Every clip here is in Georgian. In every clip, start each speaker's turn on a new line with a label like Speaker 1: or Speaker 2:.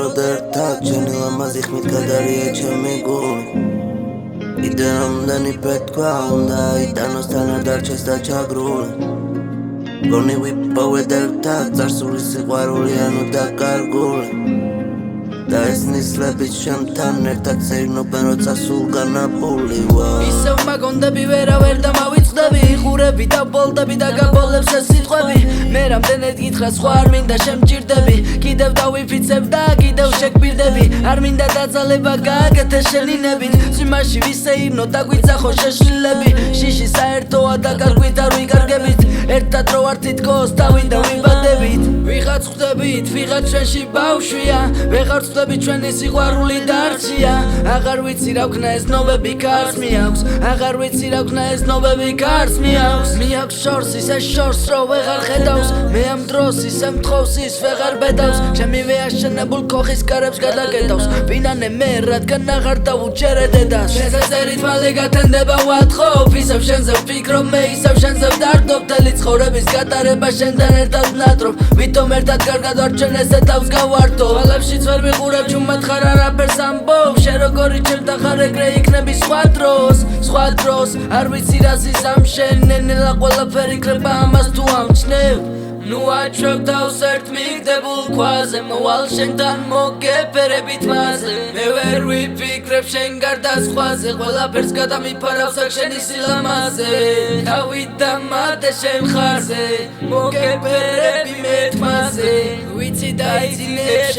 Speaker 1: ვიმღეროთ ერთად ჩემი ლამაზი ხმით გადარია ჩემი გული კიდე რამდენი პეთქვა უნდა იტანოს თანა დარჩეს და ჩაგრული გონი ვიპოვეთ ერთად წარსული სიყვარული ანუ დაკარგული და ეს ნისლებით შემთან ერთად სეირნობენ როცა სულ განაპული
Speaker 2: ისევ მაგონდები ვერავერ და მავიწყდები ხურები და ბოლდები და გაბოლებს ეს სიტყვები მე რამდენად გითხრა სხვა არ მინდა შემჭირდები კიდევ დავიფიცებ და კიდევ შეგბირდები არ მინდა დაძალება გააკეთე შენინებით სიმაში ვისეირნო და გვიძახო შეშლილები შიში საერთოა და კარგვით არ ვიკარგებით ერთად რო არ თითქოს დავინდა ვიბადებით ვიღაც ხვდებით ვიღაც ჩვენში ბავშვია ვეღარ ხვდებით ჩვენი სიყვარული დარჩია აღარ ვიცი რა ვქნა ეს ნომები კარს მიაქვს აღარ ვიცი რა ვქნა ეს ნომები კარს მიაქვს შორს ისე შორს რო ვეღარ ხედავს მე ამ დროს ისე მთხოვს ის ვეღარ ბედავს ჩემივე აშენებულ ქოხის კარებს გადაკეტავს ვინანე მე რადგან აღარ დავუჩერე დედას შენზე წერით მალე გათენდება ვატყობ ისევ შენზე ვფიქრობ მე ისევ შენზე ვდარდობ მთელი ცხოვრების გატარება შენთან ერთად ვნატრობ ვითომ ერთად კარგად ვარ ჩვენ ესე თავს გავართო ხალებშიც ვერ ვიყურებ ჩუმად ხარ არაფერს ამბობ შენ როგორი ჩემთან ხარ ეგრე იქნები სხვა დროს არ ვიცი რა ზიზამ შენ ნენელა ყველაფერი იქნება ამას თუ ამჩნევ ნუ აჩვევ თავს ერთ მიგდებულ ქვაზე მოვალ შენთან მოგეფერებით მასზე მე ვერ ვიფიქრებ შენ გარდა სხვაზე ყველაფერს გადამიფარავს აქ შენი სილამაზე თავით დამატე შენ ხარზე მოგეფერები მე თმაზე ვიცი დაიძინებ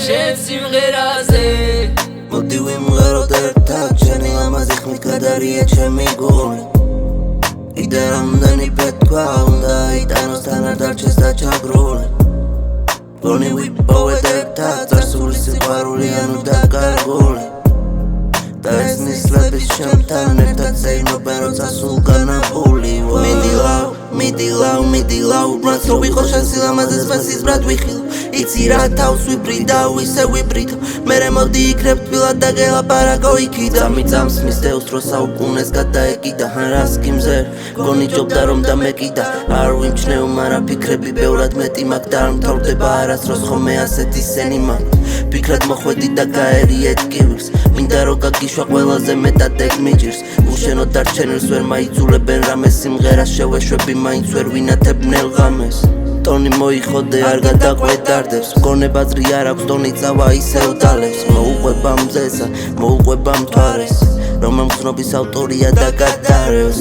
Speaker 2: შენ სიმღერაზე
Speaker 1: მოდი ვიმღეროთ ერთად ჩემი ლამაზი ხმით გადარია ჩემი გული კიდე რამდენი პეთქვა უნდა იტანოს თანა დარჩეს და ჩაგრული გონი ვიპოვეთ ერთად წარსული სიყვარული ანუ დაკარგული და ეს ნისლების შემთან ერთად სეირნობენ როცა სულ განაპული მიდი ლავ ბრაც რო ვიყო შენ სილამაზეს ფასის ბრად ვიხილ იცი რა თავს ვიბრიდავ ისე ვიბრიდავ მერე მოდი იქნებ თბილად და გელაპარაკო იქით წამიწამს მისდევს რო საუკუნეს გადაეკიდა ან რას გიმზერ გონი ჯობდა რომ დამეკიდა არ ვიმჩნევ მარა ფიქრები ბევრად მეტი მაგ და არ მთავრდება არასდროს ხოლმე ასეთი სენი მაგ ფიქრად მოხვედი და გაერიეთ კივილს მინდა რო გაგიშვა ყველაზე მეტად ეგ მიჭირს უშენო დარჩენილს ვერ მაიძულებენ რამე სიმღერას შევეშვები მაინც ვერ ვინათებნელ ღამეს ტონი მოიხოდე არ გადაკვეთარდებს მგონება ძლი არ აქვს ტონი წავა ისევ დალებს მოუყვება მზესა მოუყვება მთვარეს რომ ამ ხსნობის ავტორია და გადარევს